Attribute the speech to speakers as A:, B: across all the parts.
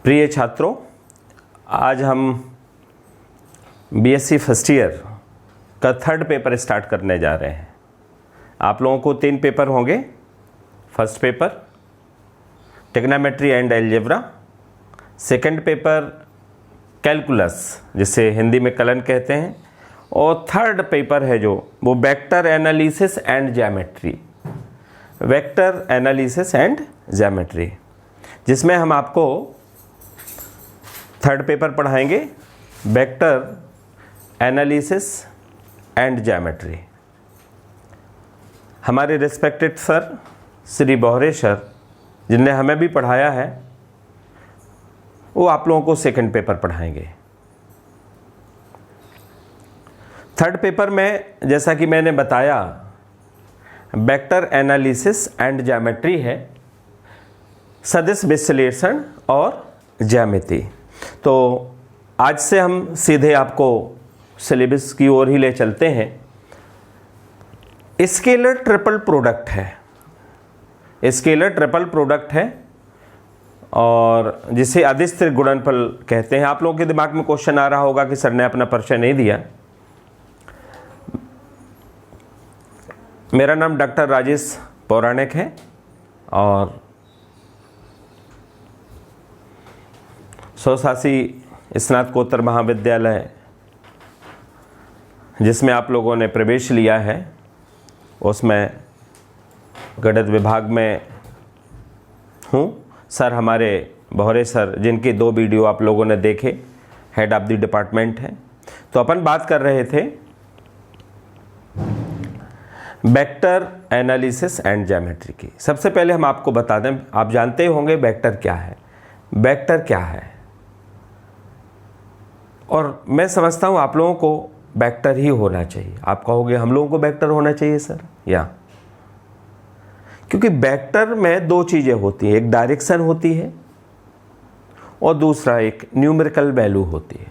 A: प्रिय छात्रों, आज हम बीएससी फर्स्ट ईयर का थर्ड पेपर स्टार्ट करने जा रहे हैं। आप लोगों को 3 पेपर होंगे। First paper trigonometry and algebra, second paper calculus जिसे हिंदी में कलन कहते हैं, और थर्ड पेपर है जो वो vector analysis and geometry, vector analysis and geometry, जिसमें हम आपको थर्ड पेपर पढ़ाएंगे वेक्टर एनालिसिस एंड ज्योमेट्री। हमारे respected sir Shri Bohre sir, जिनने हमें भी पढ़ाया है, वो आप लोगों को सेकंड पेपर पढ़ाएंगे। थर्ड पेपर में जैसा कि मैंने बताया वेक्टर एनालिसिस एंड ज्योमेट्री है, सदिश विश्लेषण और ज्यामिति। तो आज से हम सीधे आपको सिलेबस की ओर ही ले चलते हैं। स्केलर ट्रिपल प्रोडक्ट है, स्केलर ट्रिपल प्रोडक्ट है और जिसे अदिश त्रिगुणनफल कहते हैं। आप लोगों के दिमाग में क्वेश्चन आ रहा होगा कि सर ने अपना परिचय नहीं दिया। मेरा नाम डॉक्टर राजेश पौराणिक है और स्वशासी स्नातकोत्तर महाविद्यालय जिसमें आप लोगों ने प्रवेश लिया है, उसमें गणित विभाग में हूँ। सर हमारे बोहरे सर, जिनके 2 वीडियो आप लोगों ने देखे, हेड ऑफ द डिपार्टमेंट है। तो अपन बात कर रहे थे वेक्टर एनालिसिस एंड ज्योमेट्री की। सबसे पहले हम आपको बता दें, आप जानते होंगे वेक्टर क्या है। वेक्टर क्या है, और मैं समझता हूँ आप लोगों को वेक्टर ही होना चाहिए। आप कहोगे हम लोगों को वेक्टर होना चाहिए सर, या क्योंकि वेक्टर में 2 चीज़ें होती हैं, एक डायरेक्शन होती है और दूसरा एक न्यूमेरिकल वैल्यू होती है।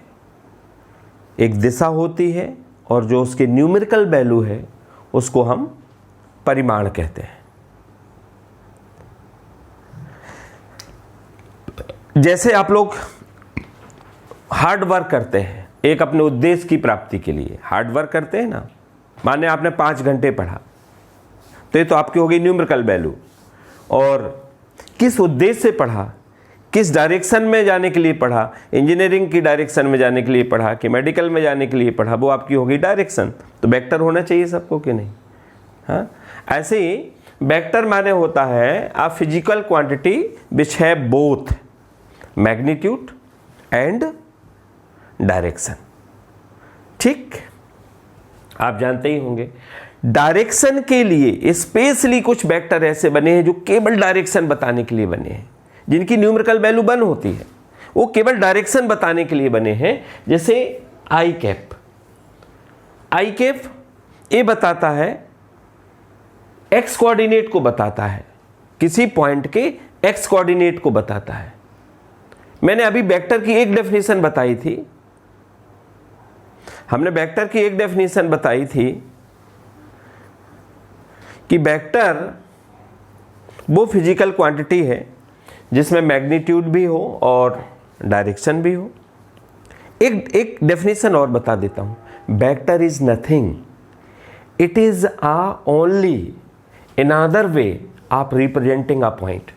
A: एक दिशा होती है और जो उसकी न्यूमेरिकल वैल्यू है उसको हम परिमाण कहते हैं। जैसे आप लोग हार्ड वर्क करते हैं एक अपने उद्देश्य की प्राप्ति के लिए, हार्ड वर्क करते हैं ना। माने आपने 5 घंटे पढ़ा, तो ये तो आपकी हो गई न्यूमेरिकल वैल्यू। और किस उद्देश्य से पढ़ा, किस डायरेक्शन में जाने के लिए पढ़ा, इंजीनियरिंग की डायरेक्शन में जाने के लिए पढ़ा कि मेडिकल में जाने के लिए पढ़ा, वो आपकी हो गई डायरेक्शन। तो वेक्टर होना चाहिए सबको कि नहीं? हाँ, ऐसे ही वेक्टर माने होता है अ फिजिकल क्वांटिटी विच है बोथ मैग्नीट्यूड एंड डायरेक्शन। ठीक, आप जानते ही होंगे डायरेक्शन के लिए स्पेशली कुछ वेक्टर ऐसे बने हैं जो केवल डायरेक्शन बताने के लिए बने हैं, जिनकी न्यूमेरिकल वैल्यू 1 होती है। वो केवल डायरेक्शन बताने के लिए बने हैं। जैसे आई कैप, आई कैप ये बताता है, एक्स कोऑर्डिनेट को बताता है, किसी पॉइंट के एक्स कोऑर्डिनेट को बताता है। मैंने अभी वेक्टर की एक डेफिनेशन बताई थी, हमने वेक्टर की एक डेफिनेशन बताई थी कि वेक्टर वो फिजिकल क्वांटिटी है जिसमें मैग्नीट्यूड भी हो और डायरेक्शन भी हो। एक डेफिनेशन और बता देता हूं, vector is nothing, it is only another way of representing a point.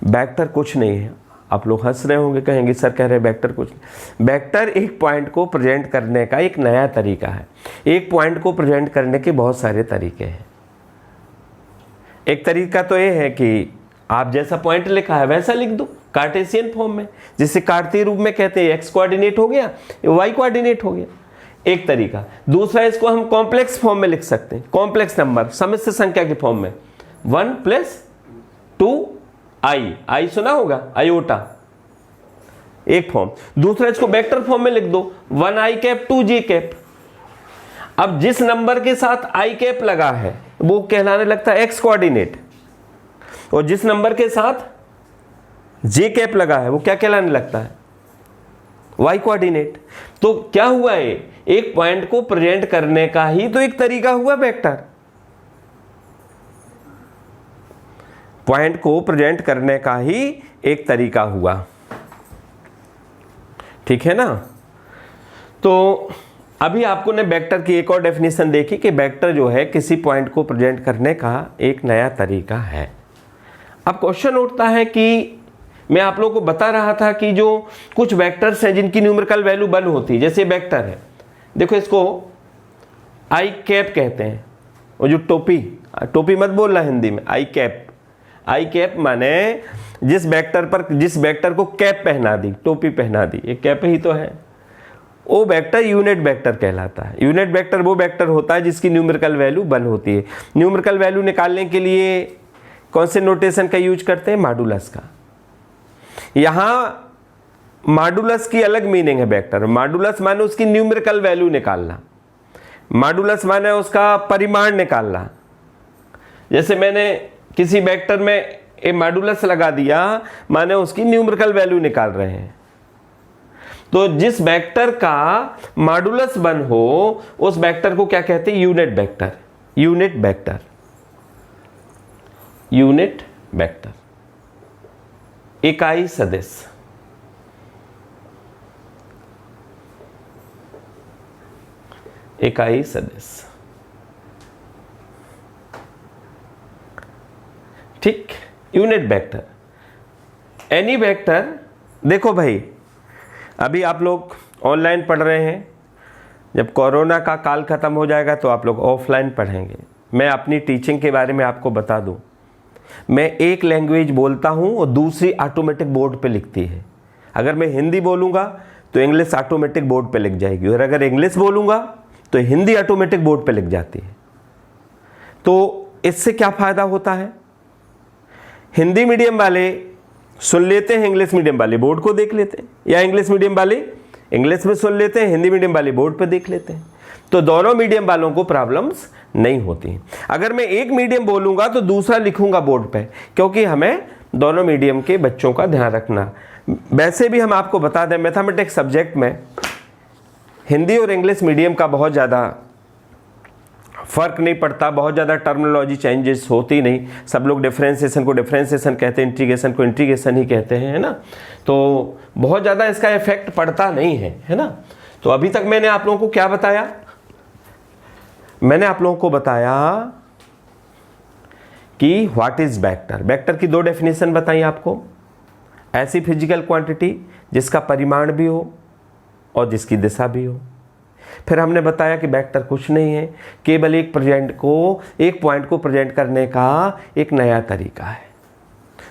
A: Vector कुछ नहीं है। आप लोग हंस रहे होंगे, कहेंगे सर कह रहे वेक्टर कुछ नहीं। वेक्टर एक पॉइंट को प्रेजेंट करने का एक नया तरीका है। एक पॉइंट को प्रेजेंट करने के बहुत सारे तरीके हैं। एक तरीका तो ये है कि आप जैसा पॉइंट लिखा है वैसा लिख दो कार्टेशियन फॉर्म में, जिसे कार्तीय रूप में कहते हैं। एक्स कोऑर्डिनेट हो गया, वाई कोऑर्डिनेट हो गया, एक तरीका। दूसरा, इसको हम कॉम्प्लेक्स फॉर्म में लिख सकते हैं, कॉम्प्लेक्स नंबर सम्मिश्र संख्या के फॉर्म में, 1 + 2 आई सुना होगा, आयोटा, एक फॉर्म। दूसरा, इसको वेक्टर फॉर्म में लिख दो, 1i कैप 2j कैप। अब जिस नंबर के साथ आई कैप लगा है वो कहलाने लगता है एक्स कोऑर्डिनेट, और जिस नंबर के साथ जे कैप लगा है वो क्या कहलाने लगता है, वाई कोऑर्डिनेट। तो क्या हुआ है, एक पॉइंट को प्रेजेंट करने का ही तो एक तरीका हुआ वेक्टर। पॉइंट को प्रेजेंट करने का ही एक तरीका हुआ। ठीक है ना। तो अभी आपको ने वेक्टर की एक और डेफिनेशन देखी कि वेक्टर जो है किसी पॉइंट को प्रेजेंट करने का एक नया तरीका है। अब क्वेश्चन उठता है कि मैं आप लोगों को बता रहा था कि जो कुछ वेक्टर्स हैं जिनकी न्यूमेरिकल वैल्यू 1 होती है, जैसे वेक्टर है, देखो इसको आई कैप कहते हैं, वो जो टोपी मत बोलना हिंदी में, आई कैप माने जिस वेक्टर को कैप पहना दी, टोपी पहना दी, ये कैप ही तो है, वो वेक्टर यूनिट वेक्टर कहलाता है। यूनिट वेक्टर वो वेक्टर होता है जिसकी न्यूमेरिकल वैल्यू 1 होती है। न्यूमेरिकल वैल्यू निकालने के लिए कौन से नोटेशन का यूज करते हैं? मॉडुलस का। यहां मॉडुलस की अलग मीनिंग है वेक्टर। मॉडुलस माने उसकी न्यूमेरिकल वैल्यू निकालना, मॉडुलस माने उसका परिमाण निकालना। जैसे मैंने किसी वेक्टर में ए मॉडुलस लगा दिया, माने उसकी न्यूमेरिकल वैल्यू निकाल रहे हैं। तो जिस वेक्टर का मॉडुलस 1 हो उस वेक्टर को क्या कहते हैं? Unit vector. इकाई सदिश। ठीक, यूनिट वेक्टर, एनी वेक्टर। देखो भाई, अभी आप लोग ऑनलाइन पढ़ रहे हैं, जब कोरोना का काल खत्म हो जाएगा तो आप लोग ऑफलाइन पढ़ेंगे। मैं अपनी टीचिंग के बारे में आपको बता दूं, मैं एक लैंग्वेज बोलता हूं और दूसरी ऑटोमेटिक बोर्ड पे लिखती है। अगर मैं हिंदी बोलूँगा तो इंग्लिश ऑटोमेटिक बोर्ड पे लिख जाएगी, और अगर इंग्लिश बोलूँगा तो हिंदी ऑटोमेटिक बोर्ड पे लिख जाती है। तो इससे क्या फ़ायदा होता है? हिंदी मीडियम वाले सुन लेते हैं, इंग्लिश मीडियम वाले बोर्ड को देख लेते हैं, या इंग्लिश मीडियम वाले इंग्लिश में सुन लेते हैं, हिंदी मीडियम वाले बोर्ड पे देख लेते हैं। तो दोनों मीडियम वालों को प्रॉब्लम्स नहीं होती। अगर मैं एक मीडियम बोलूँगा तो दूसरा लिखूँगा बोर्ड पे, क्योंकि हमें दोनों मीडियम के बच्चों का ध्यान रखना। वैसे भी हम आपको बता दें, मैथमेटिक्स सब्जेक्ट में हिंदी और इंग्लिश मीडियम का बहुत ज़्यादा फ़र्क नहीं पड़ता, बहुत ज़्यादा टर्मिनोलॉजी चेंजेस होती नहीं। सब लोग डिफरेंशिएशन को डिफरेंशिएशन कहते हैं, इंटीग्रेशन को इंटीग्रेशन ही कहते हैं, है ना। तो बहुत ज़्यादा इसका इफेक्ट पड़ता नहीं है ना। तो अभी तक मैंने आप लोगों को क्या बताया? मैंने आप लोगों को बताया कि व्हाट इज वेक्टर। वेक्टर की 2 डेफिनेशन बताई आपको। ऐसी फिजिकल क्वांटिटी जिसका परिमाण भी हो और जिसकी दिशा भी हो। फिर हमने बताया कि वेक्टर कुछ नहीं है, केवल एक पॉइंट को प्रेजेंट करने का एक नया तरीका है।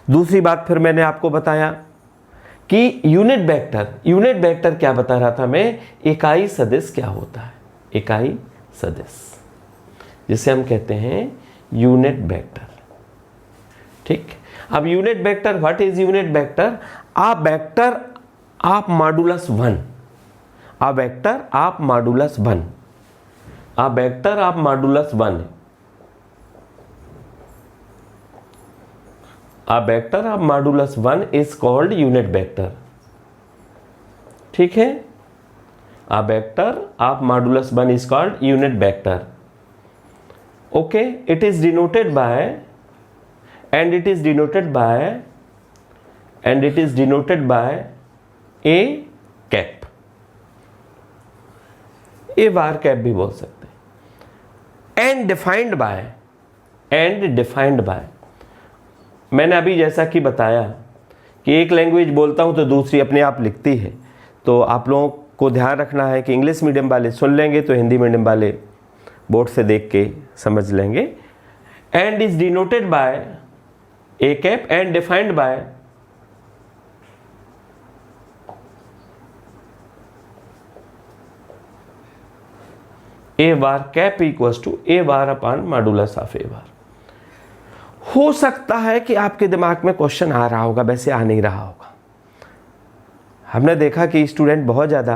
A: दूसरी बात फिर मैंने आपको बताया कि यूनिट वेक्टर क्या बता रहा था मैं? इकाई सदिश क्या होता है? इकाई सदिश, जिसे हम कहते हैं यूनिट वेक्टर। ठीक, अब unit vector, what is unit vector? A vector of modulus 1। A vector of modulus 1. A vector of modulus 1. A vector of modulus 1 is called unit vector. ठीक है? A vector of modulus 1 is called unit vector. Okay, it is denoted by a cap. A bar cap भी बोल सकते हैं। And defined bye, मैंने अभी जैसा कि बताया कि एक लैंग्वेज बोलता हूं तो दूसरी अपने आप लिखती है। तो आप लोगों को ध्यान रखना है कि इंग्लिश मीडियम वाले सुन लेंगे तो हिंदी मीडियम वाले बोर्ड से देख के समझ लेंगे। And is denoted by A cap and defined by A bar cap equals to A bar upon modulus of A bar. हो सकता है कि आपके दिमाग में क्वेश्चन आ रहा होगा, वैसे आ नहीं रहा होगा। हमने देखा कि स्टूडेंट बहुत ज़्यादा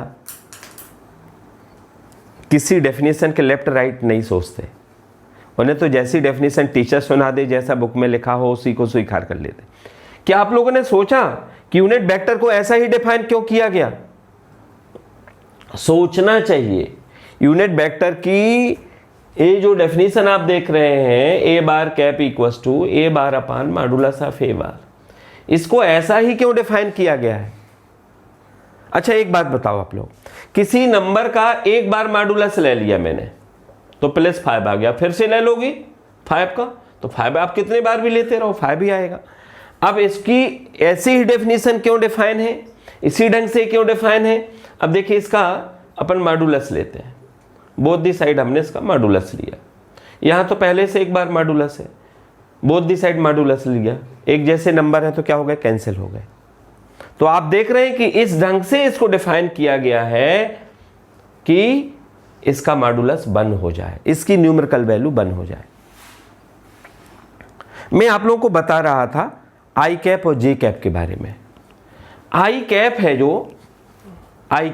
A: किसी डेफिनेशन के लेफ्ट राइट नहीं सोचते, उन्हें तो जैसी डेफिनेशन टीचर सुना दे, जैसा बुक में लिखा हो उसी को स्वीकार कर लेते। क्या आप लोगों ने सोचा कि यूनिट वेक्टर को ऐसा ही डिफाइन क्यों किया गया? सोचना चाहिए। यूनिट वेक्टर की ये जो डेफिनेशन आप देख रहे हैं, A bar cap equals to A bar upon modulus of A bar, इसको ऐसा ही क्यों डिफाइन किया गया है? अच्छा एक बात बताओ आप लोग, किसी नंबर का एक बार मॉडुलस ले लिया मैंने तो +5 आ गया, फिर से ले लोगी 5 का तो 5 आप कितने बार भी लेते रहो 5 ही आएगा। अब इसकी ऐसी ही डेफिनेशन क्यों डिफाइन है, इसी ढंग से क्यों डिफाइन है? अब देखिए इसका अपन मॉडुलस लेते हैं, बोथ दी साइड हमने इसका मॉडुलस लिया, यहाँ तो पहले से एक बार मॉडुलस है, बोथ दी साइड मॉडुलस लिया, एक जैसे नंबर है तो क्या हो गए, कैंसिल हो गए। तो आप देख रहे हैं कि इस ढंग से इसको डिफाइन किया गया है कि इसका मॉडुलस 1 हो जाए, इसकी न्यूमेरिकल वैल्यू 1 हो जाए। मैं आप लोगों को बता रहा था आई कैप और जे कैप के बारे में। आई कैप है जो आई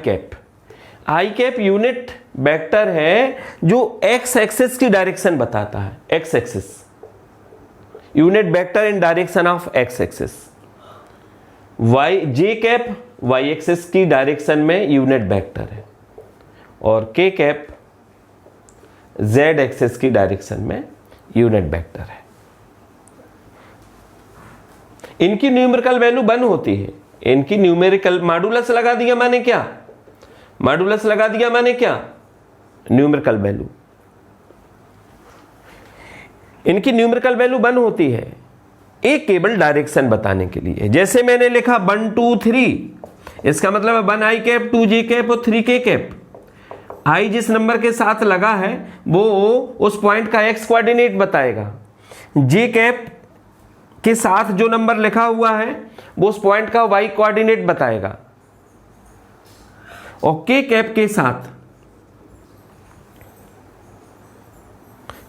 A: कैप यूनिट वेक्टर है जो एक्स एक्सिस की डायरेक्शन बताता है, x axis unit vector in direction of x axis. Y j cap y axis की डायरेक्शन में यूनिट वेक्टर है और के कैप जेड एक्सिस की डायरेक्शन में यूनिट वेक्टर है। इनकी न्यूमेरिकल वैल्यू 1 होती है, इनकी न्यूमेरिकल मॉडुलस लगा दिया माने क्या, मॉडुलस लगा दिया माने क्या, न्यूमेरिकल वैल्यू, इनकी न्यूमेरिकल वैल्यू 1 होती है एक केवल डायरेक्शन बताने के लिए। जैसे मैंने लिखा 1 2 3, इसका मतलब है 1 आई कैप 2 जे कैप और 3 के कैप। आई जिस नंबर के साथ लगा है वो उस पॉइंट का एक्स कोऑर्डिनेट बताएगा, जे कैप के साथ जो नंबर लिखा हुआ है वो उस पॉइंट का वाई कोऑर्डिनेट बताएगा, और के कैप के साथ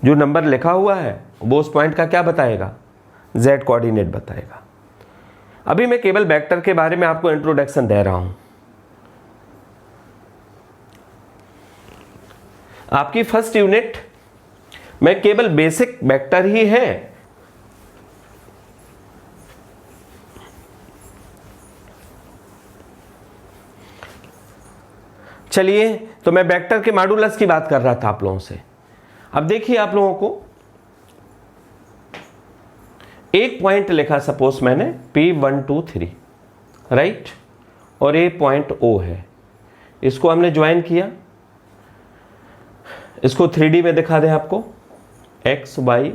A: जो नंबर लिखा हुआ है वो उस पॉइंट का क्या बताएगा, जेड कोऑर्डिनेट बताएगा। अभी मैं केवल वेक्टर के बारे में आपको इंट्रोडक्शन दे रहा हूं। आपकी फर्स्ट यूनिट में केवल बेसिक वेक्टर ही है, चलिए तो मैं वेक्टर के मॉडुलस की बात कर रहा था आप लोगों से। अब देखिए आप लोगों को एक पॉइंट लिखा, सपोज मैंने P1 2 3 राइट, और ये पॉइंट O है, इसको हमने ज्वाइन किया, इसको 3D में दिखा दें आपको, x y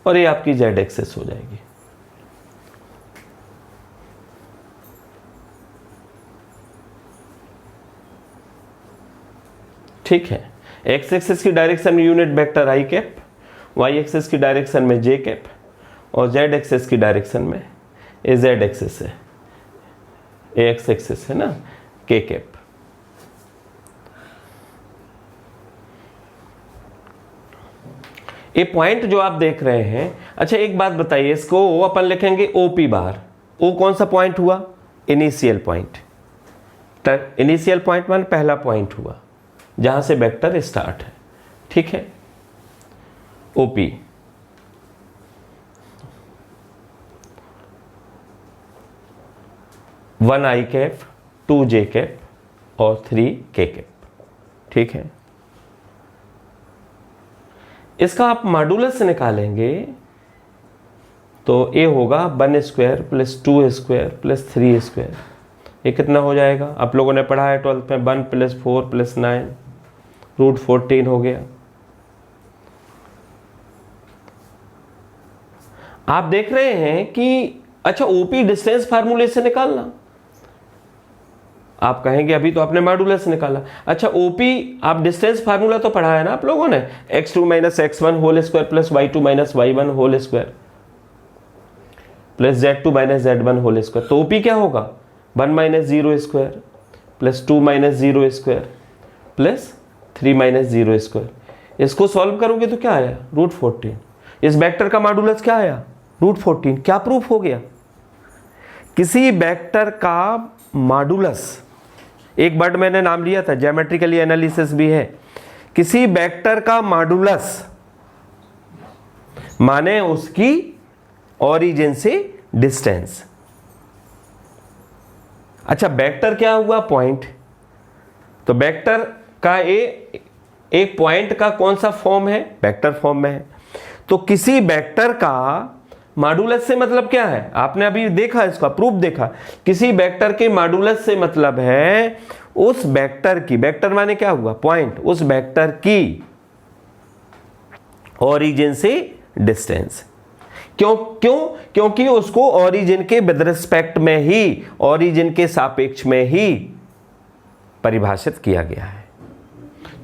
A: और ये आपकी z एक्सिस हो जाएगी। ठीक है, x एक्सिस की डायरेक्शन में यूनिट वेक्टर आई कैप, y एक्सिस की डायरेक्शन में j कैप और z एक्सिस की डायरेक्शन में ये z एक्सिस है, x एक्सिस है ना, k कैप। ये पॉइंट जो आप देख रहे हैं, अच्छा एक बात बताइए, इसको अपन लिखेंगे OP बार। O कौन सा पॉइंट हुआ, इनिशियल पॉइंट, इनिशियल पॉइंट मान पहला पॉइंट हुआ जहां से वेक्टर स्टार्ट है, ठीक है, OP। One I cap 2 J cap और 3 के कैप, ठीक है। इसका आप मॉडुलस निकालेंगे तो ये होगा 1 square plus 2 square plus 3 square. ये कितना हो जाएगा, आप लोगों ने पढ़ा है 12th में, 1 + 4 + 9 √14 हो गया। आप देख रहे हैं कि अच्छा OP डिस्टेंस फार्मूले से निकालना, आप कहेंगे अभी तो आपने मॉडुलस निकाला। अच्छा OP आप डिस्टेंस फार्मूला तो पढ़ा है ना आप लोगों ने, x2 - x1 whole square plus y2 - y1 whole square plus z2 - z1 whole square. तो OP क्या होगा, 1 - 0 square plus 2 - 0 square plus 3 - 0 square. इसको सॉल्व करोगे तो क्या आया, √14। इस वेक्टर का मॉडुलस क्या आया, √14। क्या प्रूफ हो गया, किसी वेक्टर का मॉडुलस, एक वर्ड मैंने नाम लिया था, ज्योमेट्रिकली एनालिसिस भी है, किसी वेक्टर का मॉडुलस माने उसकी ओरिजिन से डिस्टेंस। अच्छा वेक्टर क्या हुआ, पॉइंट। तो वेक्टर का एक पॉइंट का कौन सा फॉर्म है, वेक्टर फॉर्म में है। तो किसी वेक्टर का मॉडुलस से मतलब क्या है, आपने अभी देखा, इसका प्रूफ देखा। किसी वेक्टर के मॉडुलस से मतलब है उस वेक्टर की, वेक्टर माने क्या हुआ, पॉइंट, उस वेक्टर की ओरिजिन से डिस्टेंस। क्योंकि उसको ओरिजिन के विद रिस्पेक्ट में ही, ओरिजिन के सापेक्ष में ही परिभाषित किया गया है।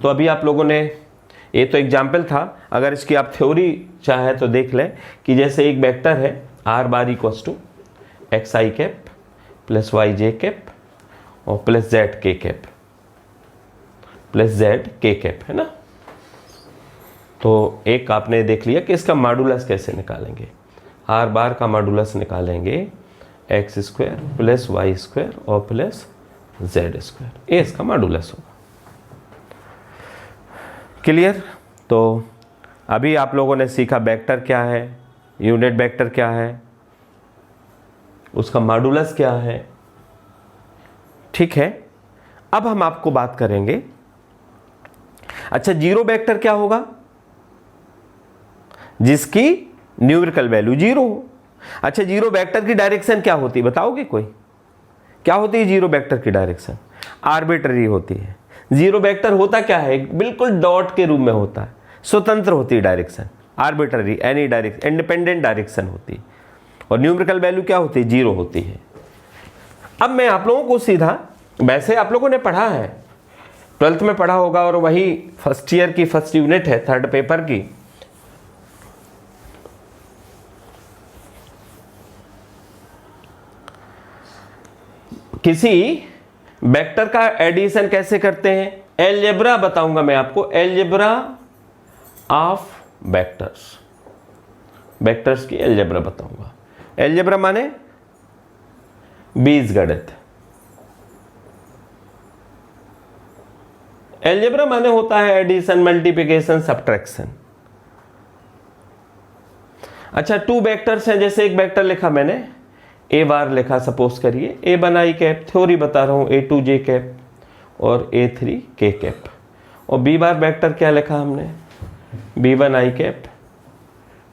A: तो अभी आप लोगों ने, ये तो एग्जाम्पल था, अगर इसकी आप थ्योरी चाहे तो देख लें कि जैसे एक वेक्टर है r bar equals to x i cap plus y j cap और plus z k cap plus z k cap, है ना। तो एक आपने देख लिया कि इसका मॉडुलस कैसे निकालेंगे। r बार का मॉडुलस निकालेंगे x square plus y square और प्लस जेड स्क्वायर, ये इसका मॉडुलस होगा। क्लियर। तो अभी आप लोगों ने सीखा वेक्टर क्या है, यूनिट वेक्टर क्या है, उसका मॉडुलस क्या है, ठीक है। अब हम आपको बात करेंगे, अच्छा जीरो वेक्टर क्या होगा, जिसकी न्यूमेरिकल वैल्यू जीरो हो। अच्छा जीरो वेक्टर की डायरेक्शन क्या होती है बताओगे कोई, क्या होती है जीरो वेक्टर की डायरेक्शन, आर्बिट्ररी होती है। जीरो वेक्टर होता क्या है, बिल्कुल डॉट के रूप में होता है, स्वतंत्र होती है direction, arbitrary any direction, independent direction होती है। और न्यूमेरिकल वैल्यू क्या होती है, जीरो होती है। अब मैं आप लोगों को सीधा, वैसे आप लोगों ने पढ़ा है, 12th में पढ़ा होगा, और वही फर्स्ट ईयर की फर्स्ट यूनिट है, थर्ड पेपर की। किसी वेक्टर का एडिशन कैसे करते हैं, एलजेब्रा बताऊंगा मैं आपको, एलजेब्रा ऑफ वेक्टर्स, वेक्टर्स की एलजेब्रा बताऊंगा। एलजेब्रा माने बीजगणित, एलजेब्रा माने होता है एडिशन, मल्टीप्लिकेशन, सब्ट्रैक्शन। अच्छा टू वेक्टर्स हैं, जैसे एक वेक्टर लिखा मैंने ए बार लिखा, सपोज करिए A one I cap, theory बता रहा हूं, ए टू जे कैप और ए थ्री के कैप। और बी बार वेक्टर क्या लिखा हमने, B one I cap,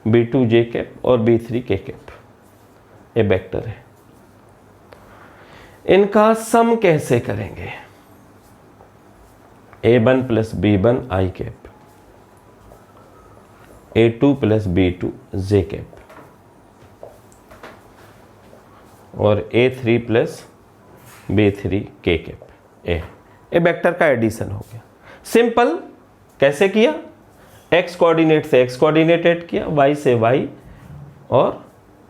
A: B two J cap और बी थ्री के कैप, ये वेक्टर है। इनका सम कैसे करेंगे, A one plus B one I cap, A two plus B two J cap और A3 plus B3 K cap, A vector का addition हो गया। सिंपल, कैसे किया, x कोऑर्डिनेट से x कोऑर्डिनेट ऐड किया, y से y और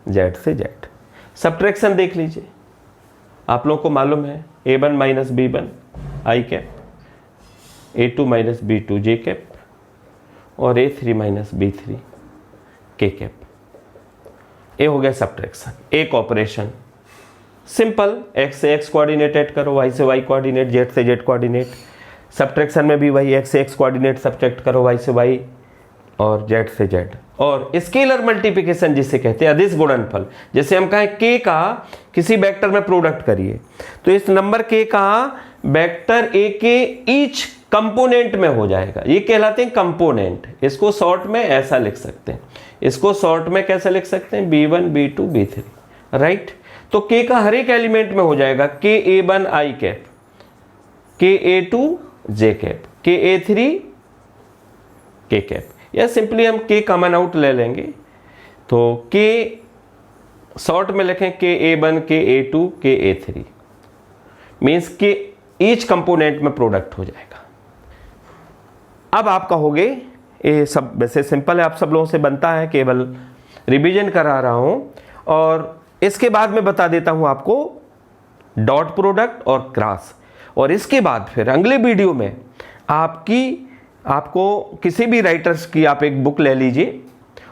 A: z से z। सब्ट्रैक्शन देख लीजिए, आप लोगों को मालूम है A1 माइनस B1 आई कैप, A2 माइनस B2 जे कैप और A3 minus B3 K cap. ये हो गया सब्ट्रैक्शन, एक ऑपरेशन सिंपल, x से x कोऑर्डिनेट ऐड करो, y से y कोऑर्डिनेट, z से z कोऑर्डिनेट। सब्ट्रैक्शन में भी वही, x से x कोऑर्डिनेट सब्ट्रैक्ट करो, y से y और z से z। और स्केलर मल्टीप्लिकेशन जिसे कहते हैं, अदिश गुणनफल, जैसे हम कहें k का किसी वेक्टर में प्रोडक्ट करिए, तो इस नंबर k का वेक्टर a के ईच कंपोनेंट में हो जाएगा, ये कहलाते हैं कंपोनेंट। इसको शॉर्ट में ऐसा लिख सकते हैं, इसको शॉर्ट में कैसे लिख सकते हैं, b1 b2 b3, राइट। तो k का हर एक एलिमेंट में हो जाएगा, k a1 I cap, k a2 j cap, k a3 k cap, या सिंपली हम k कॉमन आउट ले लेंगे, तो k शॉर्ट में लिखें k a1 k a2 k a3, means k each component में प्रोडक्ट हो जाएगा। अब आप कहोगे ये सब वैसे सिंपल है, आप सब लोगों से बनता है, केवल रिवीजन करा रहा हूं। और इसके बाद मैं बता देता हूं आपको डॉट प्रोडक्ट और क्रॉस, और इसके बाद फिर अगले वीडियो में आपको किसी भी राइटर्स की आप एक बुक ले लीजिए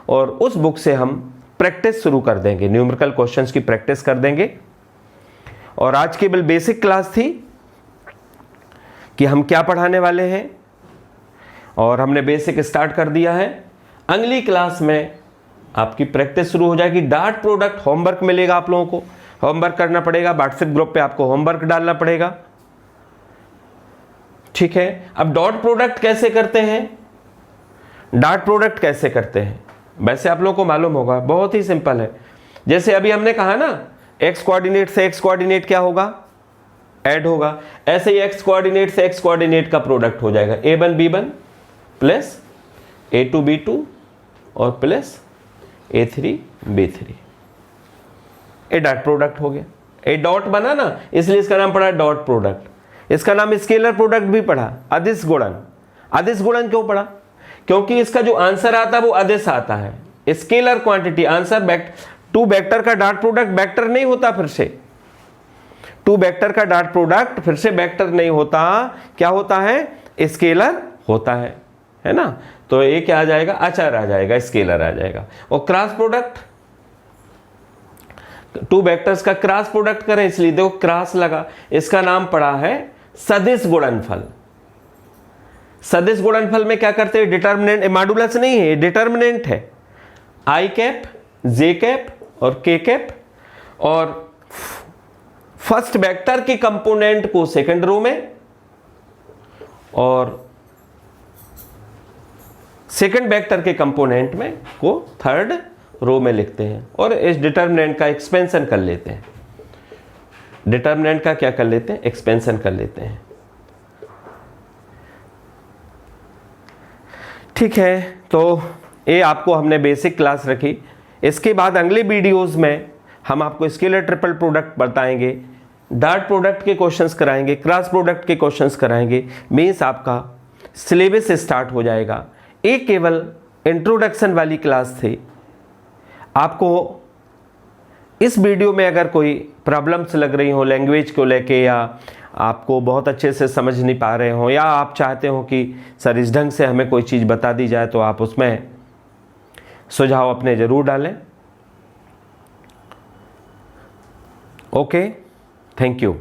A: और उस बुक से हम प्रैक्टिस शुरू कर देंगे, न्यूमेरिकल क्वेश्चंस की प्रैक्टिस कर देंगे। और आज केवल बेसिक क्लास थी कि हम क्या पढ़ाने वाले हैं, और हमने बेसिक स्टार्ट कर दिया है। अगली क्लास में आपकी प्रैक्टिस शुरू हो जाएगी। डॉट प्रोडक्ट होमवर्क मिलेगा, आप लोगों को होमवर्क करना पड़ेगा, व्हाट्सएप ग्रुप पे आपको होमवर्क डालना पड़ेगा, ठीक है। अब डॉट प्रोडक्ट कैसे करते हैं, डॉट प्रोडक्ट कैसे करते हैं वैसे आप लोगों को मालूम होगा, बहुत ही सिंपल है। जैसे अभी हमने कहा ना, एक्स कोऑर्डिनेट से एक्स कोऑर्डिनेट क्या होगा, ऐड होगा। ऐसे ही एक्स कोऑर्डिनेट से एक्स कोऑर्डिनेट का प्रोडक्ट हो जाएगा a1 b1 plus a2 b2 और प्लस a3 b3। ए डॉट प्रोडक्ट हो गया। ए डॉट बना ना, इसलिए इसका नाम पड़ा डॉट प्रोडक्ट। इसका नाम स्केलर प्रोडक्ट भी पढ़ा, अदिश गुणन। अदिश गुणन क्यों पढ़ा? क्योंकि इसका जो आंसर आता है वो अदिश आता है। Scalar quantity answer two vector का डॉट प्रोडक्ट वेक्टर नहीं होता, फिर से टू वेक्टर का डॉट प्रोडक्ट फिर से वेक्टर नहीं होता, क्या होता है, स्केलर होता है ना। तो ये क्या आ जाएगा, अचर आ जाएगा, स्केलर आ जाएगा। और क्रॉस प्रोडक्ट, टू वेक्टर्स का क्रॉस प्रोडक्ट करें, इसलिए देखो क्रॉस लगा, इसका नाम पड़ा है सदिश गुणनफल। सदिश गुणनफल में क्या करते हैं, डिटर्मिनेंट, मॉडुलस नहीं है, डिटर्मिनेंट है। आई कैप, जे कैप और के कैप, और फर्स्ट वेक्टर के कंपोनेंट को सेकंड रो में और सेकंड वेक्टर के कंपोनेंट में को थर्ड रो में लिखते हैं। और इस डिटर्मिनेंट का एक्सपेंशन कर लेते हैं। डिटर्मिनेंट का क्या कर लेते हैं, एक्सपेंशन कर लेते हैं। ठीक है, तो ये आपको हमने बेसिक क्लास रखी। इसके बाद अगले वीडियोस में हम आपको स्केलर ट्रिपल प्रोडक्ट बताएंगे, डॉट प्रोडक्ट के क्वेश्चंस कराएंगे, क्रॉस प्रोडक्ट के क्वेश्चंस कराएंगे। मीन्स आपका सिलेबस स्टार्ट हो जाएगा। ये केवल इंट्रोडक्शन वाली क्लास थी। आपको इस वीडियो में अगर कोई प्रॉब्लम्स लग रही हो लैंग्वेज को लेके, या आपको बहुत अच्छे से समझ नहीं पा रहे हो, या आप चाहते हो कि सर इस ढंग से हमें कोई चीज़ बता दी जाए, तो आप उसमें सुझाव अपने ज़रूर डालें। Okay, thank you.